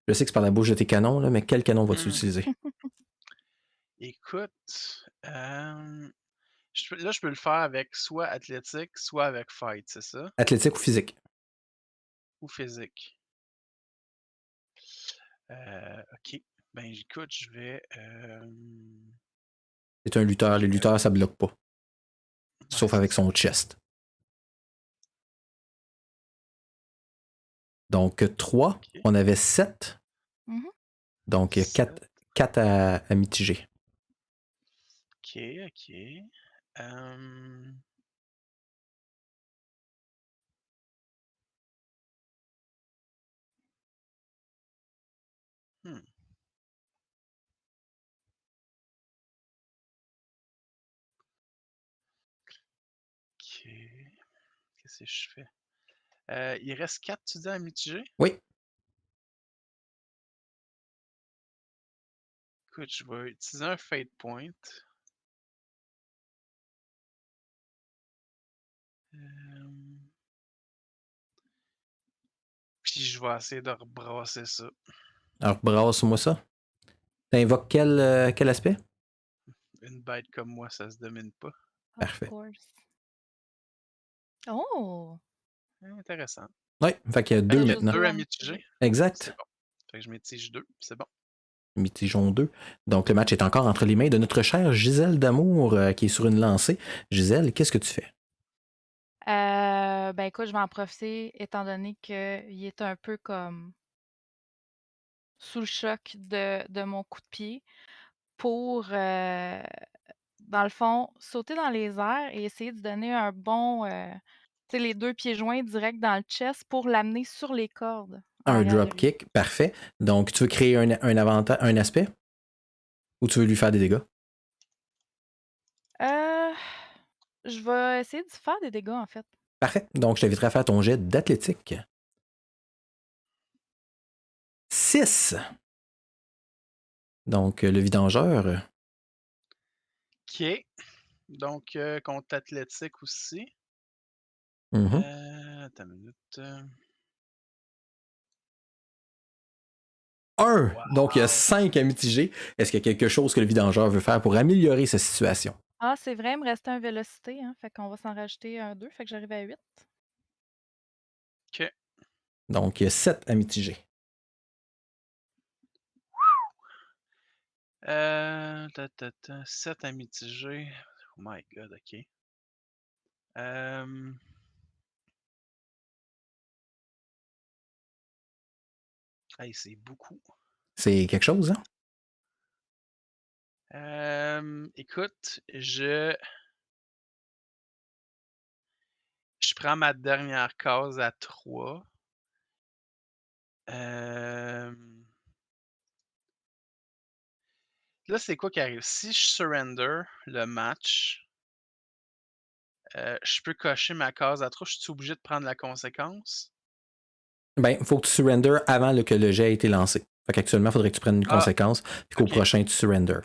[SPEAKER 1] Je sais que c'est par la bouche de tes canons, là, mais quel canon vas-tu
[SPEAKER 3] Hmm.
[SPEAKER 1] utiliser?
[SPEAKER 3] Écoute, là, je peux le faire avec soit athlétique, soit avec fight, c'est ça?
[SPEAKER 1] Athlétique ou physique?
[SPEAKER 3] Ou physique. Ok. Ben, écoute, je vais.
[SPEAKER 1] C'est un lutteur. Les lutteurs, ça bloque pas. sauf avec son chest. Donc 3,
[SPEAKER 3] Ok.
[SPEAKER 1] on avait 7.
[SPEAKER 2] Mhm.
[SPEAKER 1] Donc 4 à mitiger.
[SPEAKER 3] Ok, ok. Hmm. Ok. Qu'est-ce que je fais? Il reste 4, tu dis, à mitiger?
[SPEAKER 1] Oui,
[SPEAKER 3] Écoute, je vais utiliser un Fate Point. Puis je vais essayer de rebrasser ça.
[SPEAKER 1] alors brasse-moi ça. T'invoques quel aspect?
[SPEAKER 3] Une bête comme moi, ça se domine pas.
[SPEAKER 2] Of
[SPEAKER 1] Parfait.
[SPEAKER 2] course. Oh!
[SPEAKER 3] Intéressant.
[SPEAKER 1] Oui, fait qu'il y a
[SPEAKER 3] Fait
[SPEAKER 1] 2
[SPEAKER 3] que
[SPEAKER 2] Juste
[SPEAKER 1] maintenant.
[SPEAKER 3] 2 à
[SPEAKER 2] à
[SPEAKER 3] mitiger.
[SPEAKER 2] mitiger.
[SPEAKER 3] C'est
[SPEAKER 1] Exact.
[SPEAKER 3] bon. Fait que je mitige 2, c'est bon.
[SPEAKER 1] Mitigeons 2. Donc le match est encore entre les mains de notre chère Gisèle d'Amour qui est sur une lancée. Gisèle, qu'est-ce que tu fais?
[SPEAKER 2] Ben écoute, je vais en profiter étant donné qu'il est un peu comme sous le choc de mon coup de pied pour, dans le fond, sauter dans les airs et essayer de donner un bon, tu sais, les 2 pieds joints direct dans le chest pour l'amener sur les cordes en
[SPEAKER 1] Un
[SPEAKER 2] arrière de
[SPEAKER 1] drop
[SPEAKER 2] lui.
[SPEAKER 1] kick, parfait. Donc tu veux créer un avantage, un aspect? Ou tu veux lui faire des dégâts?
[SPEAKER 2] Heu, je vais essayer de faire des dégâts, en fait.
[SPEAKER 1] Parfait. Donc je t'inviterai à faire ton jet d'athlétique. 6. Donc le vidangeur.
[SPEAKER 3] Ok. Donc, contre athlétique aussi.
[SPEAKER 1] Mhm.
[SPEAKER 3] Attends une minute.
[SPEAKER 1] 1. Donc il y a
[SPEAKER 3] Wow.
[SPEAKER 1] 5 à mitiger. Est-ce qu'il y a quelque chose que le vidangeur veut faire pour améliorer sa situation?
[SPEAKER 2] Ah, c'est vrai, il me restait un vélocité, hein, fait qu'on va s'en rajouter un 2, fait que j'arrive à 8.
[SPEAKER 3] Ok.
[SPEAKER 1] Donc il y a 7 à mitiger.
[SPEAKER 3] Ta, ta, ta, 7 à mitiger. Oh my god, ok. Hey, c'est beaucoup.
[SPEAKER 1] C'est quelque chose, hein?
[SPEAKER 3] Écoute, je prends ma dernière case à 3. Là, c'est quoi qui arrive? Si je surrender le match, je peux cocher ma case à 3. Je suis obligé de prendre la conséquence?
[SPEAKER 1] Ben, il faut que tu surrender avant que le jet ait été lancé. Fait qu'actuellement, il faudrait que tu prennes une
[SPEAKER 3] Ah,
[SPEAKER 1] conséquence, puis qu'au
[SPEAKER 3] ok.
[SPEAKER 1] prochain, tu surrender.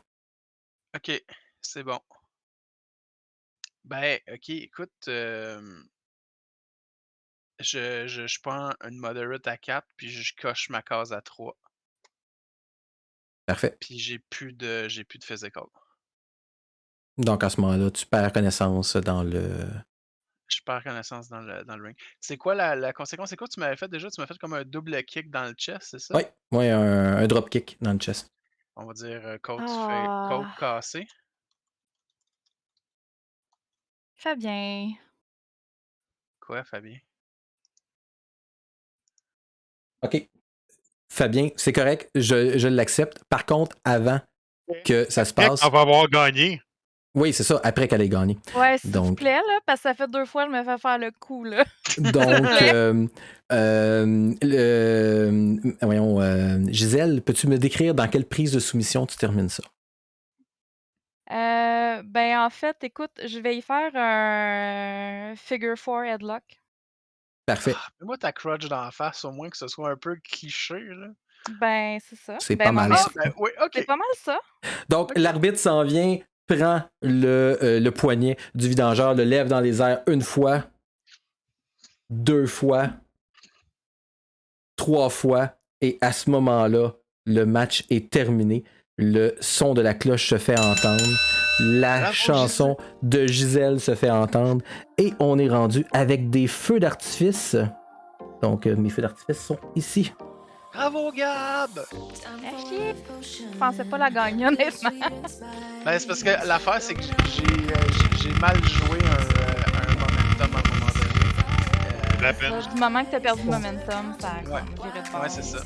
[SPEAKER 3] Ok, c'est bon. Ben, ok, écoute, je prends une moderate à 4, puis je coche ma case à 3.
[SPEAKER 1] Parfait.
[SPEAKER 3] Puis j'ai plus de physical.
[SPEAKER 1] Donc, à ce moment-là, tu perds connaissance dans le.
[SPEAKER 3] Je perds connaissance dans le ring. C'est quoi la conséquence? C'est quoi tu m'avais fait déjà? Tu m'as fait comme un double kick dans le chest, c'est ça?
[SPEAKER 1] Oui, ouais, un drop kick dans le chest.
[SPEAKER 3] On va dire côte
[SPEAKER 2] Ah!
[SPEAKER 3] cassée.
[SPEAKER 2] Fabien.
[SPEAKER 3] Quoi, Fabien?
[SPEAKER 1] OK. Fabien, c'est correct, je l'accepte. Par contre, avant que ça se
[SPEAKER 4] Après
[SPEAKER 1] passe.
[SPEAKER 4] qu'on va avoir gagné.
[SPEAKER 1] Oui, c'est ça, après qu'elle ait gagné.
[SPEAKER 2] Ouais, s'il vous
[SPEAKER 1] Donc,
[SPEAKER 2] plaît, là, parce que ça fait 2 fois que je me fais faire le coup, là.
[SPEAKER 1] donc
[SPEAKER 2] plaît.
[SPEAKER 1] voyons, Gisèle, peux-tu me décrire dans quelle prise de soumission tu termines ça?
[SPEAKER 2] Ben, en fait, écoute, je vais y faire un figure 4 headlock.
[SPEAKER 1] Parfait.
[SPEAKER 3] Mets-moi ta crutch dans la face, au moins que ce soit un peu cliché, là.
[SPEAKER 2] Ben, c'est ça.
[SPEAKER 1] C'est
[SPEAKER 2] Ben,
[SPEAKER 1] pas mal ça.
[SPEAKER 3] Ben oui,
[SPEAKER 2] c'est
[SPEAKER 3] ok.
[SPEAKER 2] pas mal ça.
[SPEAKER 1] Donc,
[SPEAKER 3] Ok.
[SPEAKER 1] l'arbitre s'en vient, prend le poignet du vidangeur, le lève dans les airs une fois, 2 fois, 3 fois, et à ce moment-là, le match est terminé. Le son de la cloche se fait entendre. La
[SPEAKER 3] Bravo,
[SPEAKER 1] chanson de Gisèle se fait entendre. Et on est rendu avec des feux d'artifice. Donc, mes feux d'artifice sont ici.
[SPEAKER 3] Bravo, Gab!
[SPEAKER 2] Merci. Je pensais pas la gagner, honnêtement.
[SPEAKER 3] Ben, c'est parce que l'affaire, c'est que j'ai j'ai mal joué un momentum à un moment donné.
[SPEAKER 4] La
[SPEAKER 2] Ça,
[SPEAKER 4] peine.
[SPEAKER 2] du moment que t'as perdu le momentum, ça a
[SPEAKER 3] Ouais.
[SPEAKER 2] comme viré de bord.
[SPEAKER 3] Ouais, c'est ça.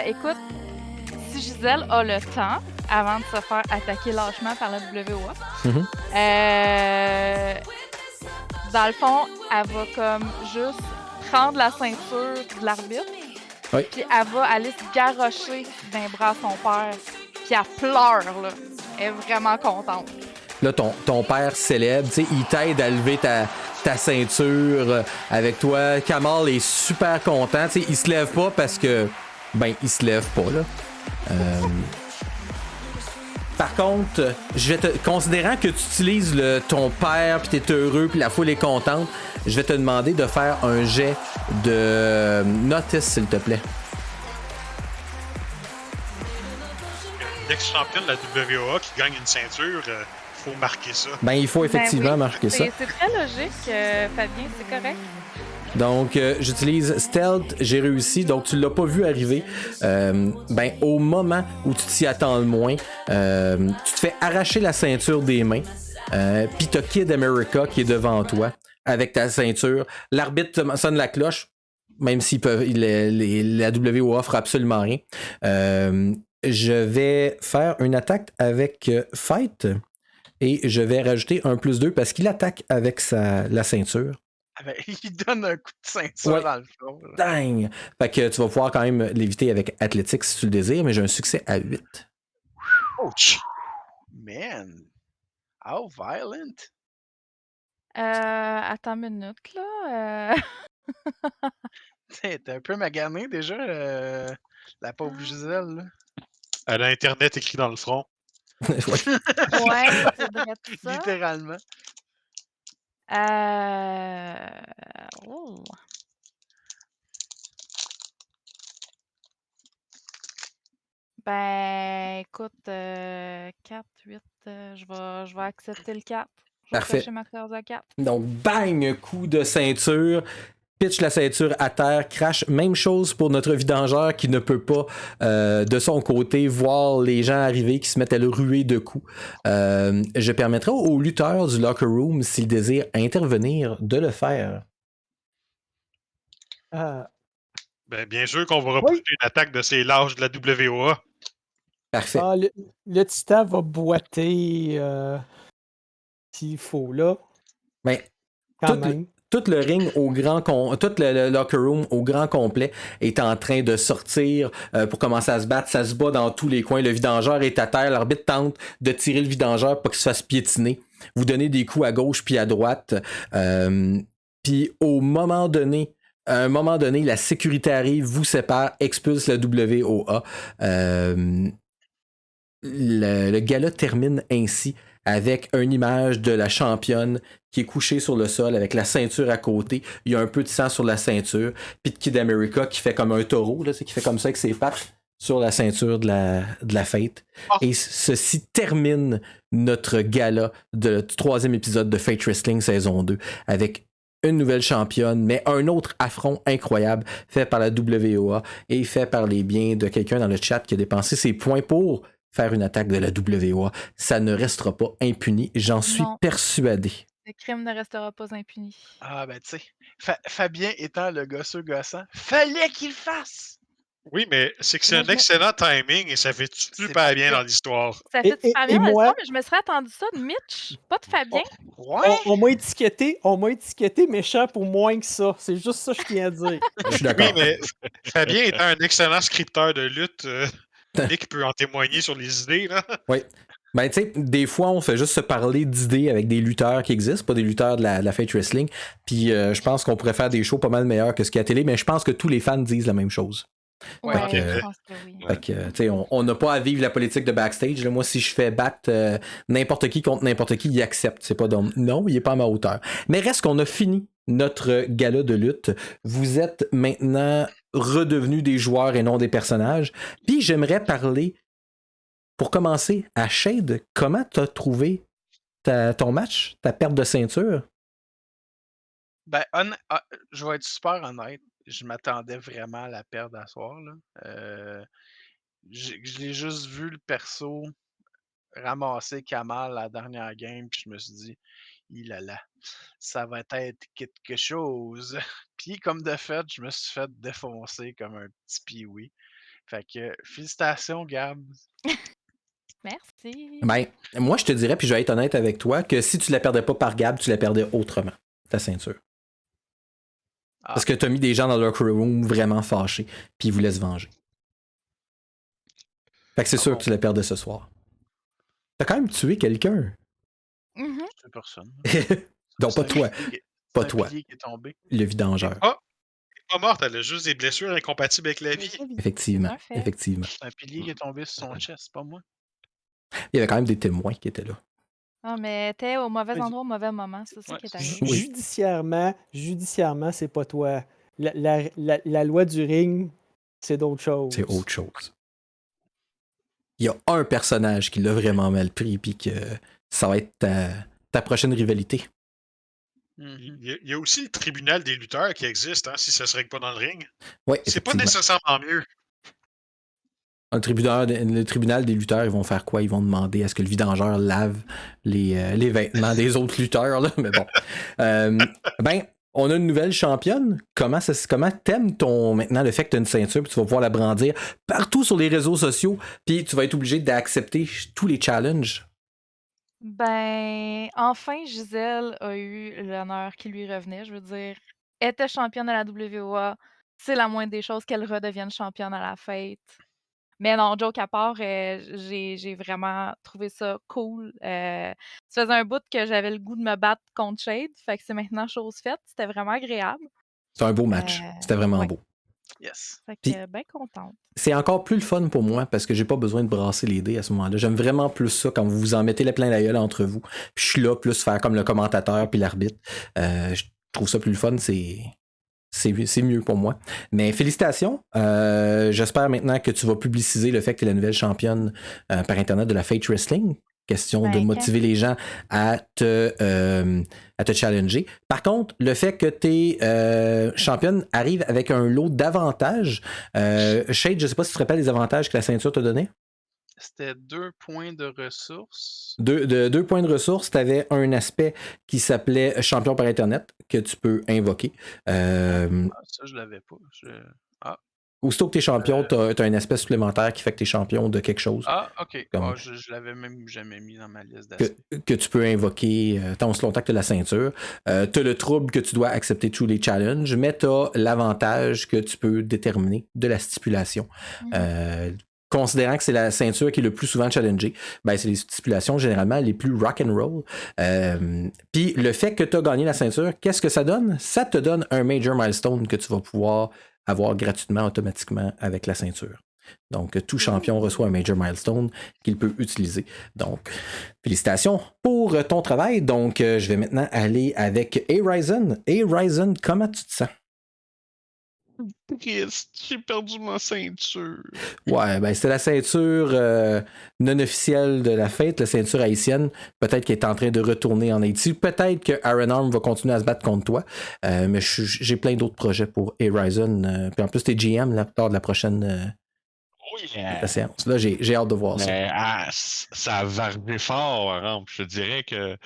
[SPEAKER 2] Écoute, si Gisèle a le temps, avant de se faire attaquer lâchement par la WOA,
[SPEAKER 1] Mhm.
[SPEAKER 2] dans le fond, elle va comme juste prendre la ceinture de l'arbitre,
[SPEAKER 1] Oui.
[SPEAKER 2] puis elle va aller se garrocher d'un bras à son père, puis elle pleure, là. Elle est vraiment contente.
[SPEAKER 1] Là, ton père célèbre, tu sais, il t'aide à lever ta ceinture avec toi. Kamal est super content. Tu sais, il se lève pas parce que, ben, il se lève pas, là. Par contre, je vais considérant que tu utilises ton père, puis t'es heureux, puis la foule est contente, je vais te demander de faire un jet de notice, s'il te plaît.
[SPEAKER 4] L'ex-champion de la WA qui gagne une ceinture, faut marquer ça.
[SPEAKER 1] Ben, il faut effectivement
[SPEAKER 2] Ben oui,
[SPEAKER 1] marquer ça.
[SPEAKER 2] c'est très logique, Fabien, c'est correct.
[SPEAKER 1] Donc, j'utilise Stealth, j'ai réussi, donc tu l'as pas vu arriver. Ben, au moment où tu t'y attends le moins, tu te fais arracher la ceinture des mains, puis t'as Kid America qui est devant toi avec ta ceinture. L'arbitre sonne la cloche, même s'ils peuvent, la WO offre absolument rien. Je vais faire une attaque avec Fight et je vais rajouter un +2 parce qu'il attaque avec la ceinture.
[SPEAKER 3] Il donne un coup de ceinture
[SPEAKER 1] Ouais.
[SPEAKER 3] dans le front. là.
[SPEAKER 1] Dang! Fait que tu vas pouvoir quand même l'éviter avec Athletics si tu le désires, mais j'ai un succès à 8.
[SPEAKER 4] Ouch!
[SPEAKER 3] Man, how violent.
[SPEAKER 2] Attends une minute, là.
[SPEAKER 3] T'es un peu magané déjà, la pauvre Gisèle. Là.
[SPEAKER 4] Elle a Internet écrit dans le front.
[SPEAKER 1] Ouais.
[SPEAKER 2] Ouais, c'est vrai tout ça.
[SPEAKER 3] Littéralement.
[SPEAKER 2] Oh. Ben, écoute, 4, 8, je vais accepter le 4. Je vais
[SPEAKER 1] Parfait.
[SPEAKER 2] cocher ma corde à 4.
[SPEAKER 1] Donc, bang! Coup de ceinture. Pitch la ceinture à terre, crash. Même chose pour notre vidangeur qui ne peut pas, de son côté, voir les gens arriver qui se mettent à le ruer de coups. Je permettrai aux lutteurs du locker room, s'ils désirent intervenir, de le faire.
[SPEAKER 4] Ben, bien sûr qu'on va repousser une attaque de ces lâches de la WA.
[SPEAKER 1] Parfait.
[SPEAKER 5] Le titan va boiter s'il faut, là.
[SPEAKER 1] Ben,
[SPEAKER 5] Quand même.
[SPEAKER 1] tout le ring tout le locker room au grand complet est en train de sortir pour commencer à se battre. Ça se bat dans tous les coins. Le vidangeur est à terre. L'arbitre tente de tirer le vidangeur pour qu'il se fasse piétiner. Vous donnez des coups à gauche puis à droite. Puis à un moment donné, la sécurité arrive, vous sépare, expulse la WOA. Le gala termine ainsi avec une image de la championne qui est couchée sur le sol avec la ceinture à côté. Il y a un peu de sang sur la ceinture. Puis de Kid America qui fait comme un taureau, là, qui fait comme ça avec ses pattes sur la ceinture de la fête.
[SPEAKER 3] Oh.
[SPEAKER 1] Et ceci termine notre gala du 3e épisode de Fate Wrestling saison 2 avec une nouvelle championne, mais un autre affront incroyable fait par la WOA et fait par les biens de quelqu'un dans le chat qui a dépensé ses points pour faire une attaque de la WOA. Ça ne restera pas impuni, j'en suis
[SPEAKER 2] Non.
[SPEAKER 1] persuadé.
[SPEAKER 2] Le crime ne restera pas impuni.
[SPEAKER 3] Ah, ben, tu sais, Fabien étant le gosseux gossant, fallait qu'il le fasse!
[SPEAKER 4] Oui, mais c'est que c'est un excellent timing et ça fait super bien dans l'histoire.
[SPEAKER 2] Ça fait super bien
[SPEAKER 5] et
[SPEAKER 2] dans
[SPEAKER 5] moi-
[SPEAKER 2] l'histoire, mais je me serais attendu ça de Mitch, pas de Fabien.
[SPEAKER 3] Ouais!
[SPEAKER 5] On m'a étiqueté méchant pour moins que ça. C'est juste ça que je tiens à dire.
[SPEAKER 1] Je suis
[SPEAKER 4] Oui,
[SPEAKER 1] d'accord.
[SPEAKER 4] mais Fabien étant un excellent scripteur de lutte, Nick peut en témoigner sur les idées, là.
[SPEAKER 1] Oui. Ben, tu sais, des fois, on fait juste se parler d'idées avec des lutteurs qui existent, pas des lutteurs de la Fate Wrestling. Puis je pense qu'on pourrait faire des shows pas mal meilleurs que ce qu'il y a à télé, mais je pense que tous les fans disent la même chose.
[SPEAKER 2] Ouais,
[SPEAKER 1] Fait que-
[SPEAKER 2] je pense que oui.
[SPEAKER 1] Fait que, tu sais, on n'a pas à vivre la politique de backstage. Là. Moi, si je fais battre n'importe qui contre n'importe qui, il accepte. C'est pas non, il est pas à ma hauteur. Mais reste qu'on a fini notre gala de lutte. Vous êtes maintenant redevenus des joueurs et non des personnages. Puis j'aimerais parler, pour commencer, à Shade. Comment t'as trouvé ton match, ta perte de ceinture?
[SPEAKER 3] Ben, je vais être super honnête. Je m'attendais vraiment à la perdre à soir. Là. Je l'ai juste vu le perso ramassé Kamal à la dernière game, puis je me suis dit, il a là, ça va être quelque chose. Puis comme de fait, je me suis fait défoncer comme un petit pee-wee. Fait que félicitations, Gab.
[SPEAKER 2] Merci.
[SPEAKER 1] Ben, moi, je te dirais, puis je vais être honnête avec toi, que si tu la perdais pas par Gab, tu la perdais autrement, ta ceinture.
[SPEAKER 3] Ah.
[SPEAKER 1] Parce que t'as mis des gens dans leur crew room vraiment fâchés, puis ils voulaient se venger. Fait que c'est sûr que tu la perdais ce soir. T'as quand même tué quelqu'un.
[SPEAKER 2] Mhm.
[SPEAKER 3] C'est personne.
[SPEAKER 1] Donc pas
[SPEAKER 3] C'est un
[SPEAKER 1] toi.
[SPEAKER 3] pilier-
[SPEAKER 1] Pas
[SPEAKER 3] c'est un
[SPEAKER 1] toi.
[SPEAKER 3] pilier qui est tombé.
[SPEAKER 1] Le vidangeur.
[SPEAKER 4] Elle est pas morte, elle a juste des blessures incompatibles avec la vie.
[SPEAKER 1] Effectivement.
[SPEAKER 2] Un fait.
[SPEAKER 1] Effectivement.
[SPEAKER 3] C'est un pilier qui est tombé sur son chest, pas moi.
[SPEAKER 1] Il y avait quand même des témoins qui étaient là.
[SPEAKER 2] Ah, mais t'es au mauvais
[SPEAKER 5] Oui.
[SPEAKER 2] endroit au mauvais moment. C'est ça
[SPEAKER 3] Ouais,
[SPEAKER 2] qui est
[SPEAKER 3] c'est
[SPEAKER 2] arrivé.
[SPEAKER 1] Oui.
[SPEAKER 5] Judiciairement, c'est pas toi. La loi du ring, c'est d'autres choses.
[SPEAKER 1] C'est autre chose. Il y a un personnage qui l'a vraiment mal pris, puis que ça va être ta prochaine rivalité.
[SPEAKER 3] Mhm.
[SPEAKER 4] Il y a aussi le tribunal des lutteurs qui existe, hein, si ça se règle pas dans le ring.
[SPEAKER 1] Oui,
[SPEAKER 4] C'est pas
[SPEAKER 1] effectivement.
[SPEAKER 4] nécessairement mieux.
[SPEAKER 1] Le tribunal des lutteurs, ils vont faire quoi? Ils vont demander à ce que le vidangeur lave les vêtements des autres lutteurs, là. Mais bon. Ben, on a une nouvelle championne. Comment t'aimes maintenant le fait que tu as une ceinture, puis tu vas pouvoir la brandir partout sur les réseaux sociaux, puis tu vas être obligé d'accepter tous les challenges?
[SPEAKER 2] Ben, enfin, Gisèle a eu l'honneur qui lui revenait. Je veux dire, elle était championne de la WA. C'est la moindre des choses qu'elle redevienne championne à la fête. Mais non, joke à part, j'ai vraiment trouvé ça cool. Ça faisait un bout que j'avais le goût de me battre contre Shade, fait que c'est maintenant chose faite. C'était vraiment agréable.
[SPEAKER 1] C'est un beau match. C'était vraiment
[SPEAKER 2] ouais.
[SPEAKER 1] beau.
[SPEAKER 3] Yes.
[SPEAKER 2] Fait
[SPEAKER 1] Puis-
[SPEAKER 2] que bien contente.
[SPEAKER 1] C'est encore plus le fun pour moi parce que j'ai pas besoin de brasser les dés à ce moment-là. J'aime vraiment plus ça quand vous vous en mettez le plein la gueule entre vous. Puis je suis là plus faire comme le commentateur puis l'arbitre. Je trouve ça plus le fun, c'est mieux pour moi. Mais félicitations. J'espère maintenant que tu vas publiciser le fait que tu es la nouvelle championne par Internet de la Fate Wrestling. Question de
[SPEAKER 2] Ben,
[SPEAKER 1] motiver les gens à te challenger. Par contre, le fait que tes championne arrive avec un lot d'avantages. Shade, je sais pas si tu te rappelles les avantages que la ceinture te donnait.
[SPEAKER 3] C'était 2 points de ressources.
[SPEAKER 1] Deux points de ressources, tu avais un aspect qui s'appelait champion par Internet que tu peux invoquer.
[SPEAKER 3] Ah, ça, je l'avais pas.
[SPEAKER 1] Aussitôt que tu es champion, tu as un aspect supplémentaire qui fait que tu es champion de quelque chose.
[SPEAKER 3] Ah, ok.
[SPEAKER 1] Comme-
[SPEAKER 3] Je l'avais même jamais mis dans ma liste
[SPEAKER 1] Que,
[SPEAKER 3] d'aspects.
[SPEAKER 1] que tu peux invoquer tant aussi longtemps que tu as la ceinture. Tu as le trouble que tu dois accepter tous les challenges, mais tu as l'avantage que tu peux déterminer de la stipulation. Considérant que c'est la ceinture qui est le plus souvent challengée, ben c'est les stipulations généralement les plus rock and roll. Puis le fait que tu as gagné la ceinture, qu'est-ce que ça donne? Ça te donne un major milestone que tu vas pouvoir avoir gratuitement, automatiquement avec la ceinture. Donc, tout champion reçoit un major milestone qu'il peut utiliser. Donc, félicitations pour ton travail. Donc, je vais maintenant aller avec A-Ryzen. A-Ryzen, comment tu te sens?
[SPEAKER 6] Triste, j'ai perdu ma ceinture.
[SPEAKER 1] Ouais, ben c'était la ceinture non officielle de la fête, la ceinture haïtienne. Peut-être qu'elle est en train de retourner en Haïti. Peut-être que Iron Arm va continuer à se battre contre toi. Mais j'ai plein d'autres projets pour A-Ryzen. Puis en plus, t'es GM là, lors de la prochaine la séance. Là, j'ai hâte de voir ça.
[SPEAKER 6] Mais ça a varvé fort, par exemple. Je te dirais que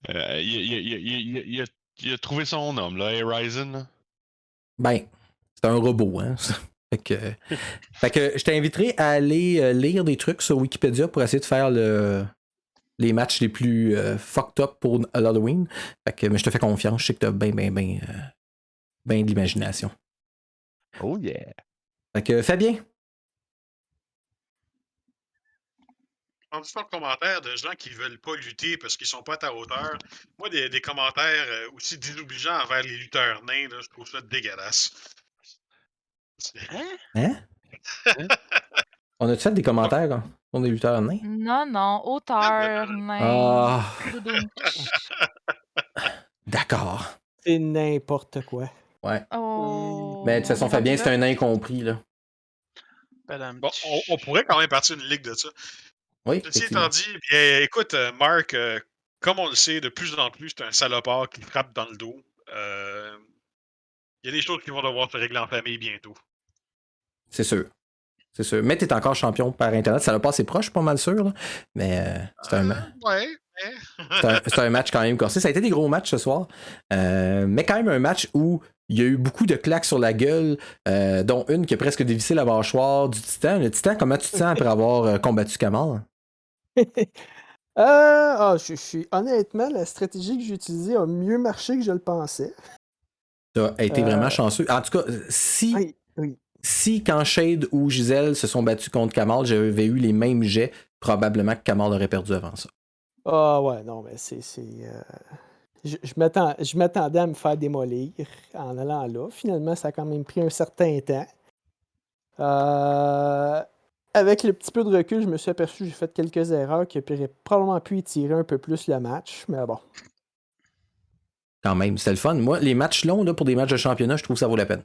[SPEAKER 6] il a trouvé son homme, là, Horizon. Là.
[SPEAKER 1] Ben, c'est un robot, hein. Fait que je t'inviterai à aller lire des trucs sur Wikipédia pour essayer de faire les matchs les plus fucked up pour Halloween. Mais je te fais confiance, je sais que t'as bien de l'imagination.
[SPEAKER 6] Oh yeah!
[SPEAKER 1] Fait que Fabien.
[SPEAKER 4] En différents commentaires de gens qui veulent pas lutter parce qu'ils sont pas à ta hauteur. Moi, des commentaires aussi désobligeants envers les lutteurs nains, là, je trouve ça dégueulasse.
[SPEAKER 1] Hein? On a-tu fait des commentaires hein, sur des lutteurs nains?
[SPEAKER 2] Non, hauteur, nain.
[SPEAKER 1] Ah,
[SPEAKER 2] Doudoum.
[SPEAKER 1] d'accord.
[SPEAKER 5] C'est n'importe quoi.
[SPEAKER 1] Ouais.
[SPEAKER 2] Oh.
[SPEAKER 1] Mais de toute façon,
[SPEAKER 2] On est
[SPEAKER 1] Fabien,
[SPEAKER 2] rendu
[SPEAKER 1] c'est
[SPEAKER 2] là?
[SPEAKER 1] un incompris, là.
[SPEAKER 4] Bon, on pourrait quand même partir d'une ligue de ça.
[SPEAKER 1] Oui,
[SPEAKER 4] Ceci
[SPEAKER 1] effectivement.
[SPEAKER 4] étant dit, bien, écoute, Marc, comme on le sait, de plus en plus, c'est un salopard qui frappe dans le dos. Il y a des choses qui vont devoir se régler en famille bientôt.
[SPEAKER 1] C'est sûr. c'est sûr. Mais t'es encore champion par Internet. Ça l'a pas assez proche, pas mal sûr. Là. Mais c'est un
[SPEAKER 4] Ouais, mais...
[SPEAKER 1] c'est un match quand même corsé. Ça a été des gros matchs ce soir. Mais quand même un match où il y a eu beaucoup de claques sur la gueule, dont une qui a presque dévissé la mâchoire du Titan. Le Titan, comment tu te sens après avoir combattu Kamal?
[SPEAKER 5] Honnêtement, la stratégie que j'ai utilisée a mieux marché que je le pensais.
[SPEAKER 1] Tu as été vraiment chanceux. En tout cas, si quand Shade ou Gisèle se sont battus contre Kamal, j'avais eu les mêmes jets, probablement que Kamal aurait perdu avant ça.
[SPEAKER 5] Ah ouais, non, mais c'est... Je m'attendais à me faire démolir en allant là. Finalement, ça a quand même pris un certain temps. Avec le petit peu de recul, je me suis aperçu que j'ai fait quelques erreurs qui auraient probablement pu étirer un peu plus le match, mais bon.
[SPEAKER 1] Quand même, c'était le fun. Moi, les matchs longs, là, pour des matchs de championnat, je trouve que ça vaut la peine.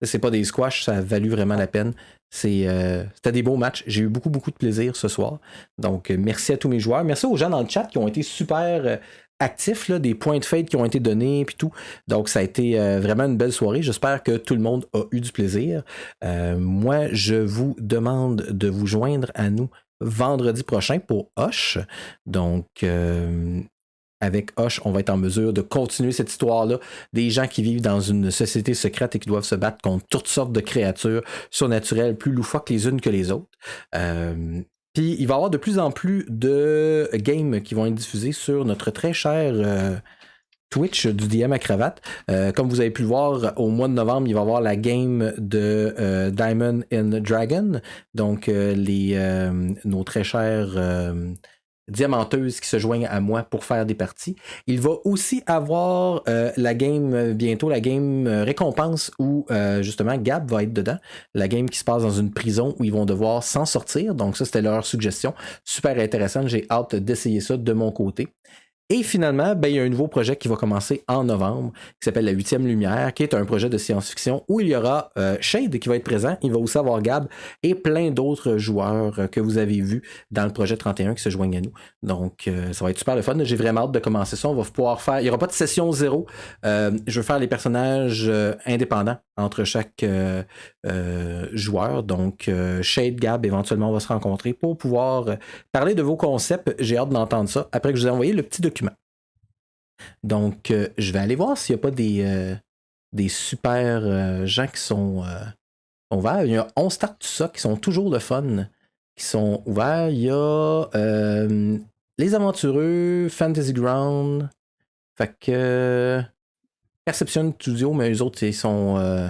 [SPEAKER 1] C'est pas des squash, ça a valu vraiment la peine. C'était des beaux matchs. J'ai eu beaucoup de plaisir ce soir. Donc, merci à tous mes joueurs. Merci aux gens dans le chat qui ont été super actifs, là, des points de fête qui ont été donnés puis tout. Donc, ça a été vraiment une belle soirée. J'espère que tout le monde a eu du plaisir. Moi, je vous demande de vous joindre à nous vendredi prochain pour Hoche. Donc, avec Hoche, on va être en mesure de continuer cette histoire-là. Des gens qui vivent dans une société secrète et qui doivent se battre contre toutes sortes de créatures surnaturelles plus loufoques les unes que les autres. Puis il va y avoir de plus en plus de games qui vont être diffusés sur notre très cher Twitch du DM à cravate. Comme vous avez pu le voir, au mois de novembre, il va y avoir la game de Diamond and Dragon. Donc nos très chers diamanteuses qui se joignent à moi pour faire des parties. Il va aussi avoir la game bientôt, la game récompense où justement Gab va être dedans. La game qui se passe dans une prison où ils vont devoir s'en sortir. Donc ça, c'était leur suggestion. Super intéressant. J'ai hâte d'essayer ça de mon côté. Et finalement, il y a un nouveau projet qui va commencer en novembre, qui s'appelle La 8e Lumière, qui est un projet de science-fiction où il y aura Shade qui va être présent, il va aussi avoir Gab et plein d'autres joueurs que vous avez vus dans le projet 31 qui se joignent à nous. Donc, ça va être super le fun. J'ai vraiment hâte de commencer ça. On va pouvoir faire... Il n'y aura pas de session 0. Je veux faire les personnages indépendants entre chaque joueur. Donc, Shade, Gab, éventuellement, on va se rencontrer pour pouvoir parler de vos concepts. J'ai hâte d'entendre ça après que je vous ai envoyé le petit document. Donc, je vais aller voir s'il n'y a pas des super gens qui sont ouverts. Il y a 11 start tout ça qui sont toujours le fun, qui sont ouverts. Il y a Les Aventureux, Fantasy Ground, fait que Perception Studio, mais eux autres, ils sont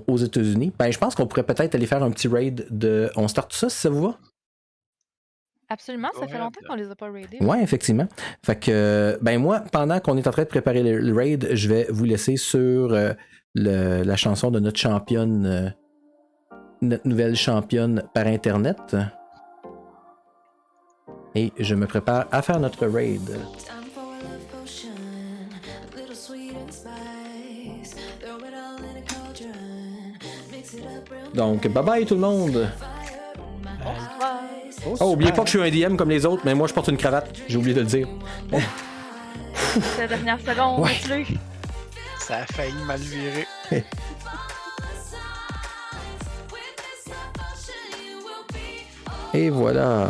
[SPEAKER 1] aux États-Unis. Je pense qu'on pourrait peut-être aller faire un petit raid de On Start tout ça, si ça vous va?
[SPEAKER 2] Absolument, ça fait longtemps qu'on les a pas raidés.
[SPEAKER 1] Ouais, effectivement. Fait que, moi, pendant qu'on est en train de préparer le raid, je vais vous laisser sur la chanson de notre championne, notre nouvelle championne par Internet. Et je me prépare à faire notre raid. Donc, bye bye tout le monde! Oh, oubliez pas que je suis un DM comme les autres, mais moi je porte une cravate. J'ai oublié de le dire.
[SPEAKER 2] C'est la dernière seconde,
[SPEAKER 1] ouais.
[SPEAKER 3] Ça a failli mal virer.
[SPEAKER 1] Et voilà.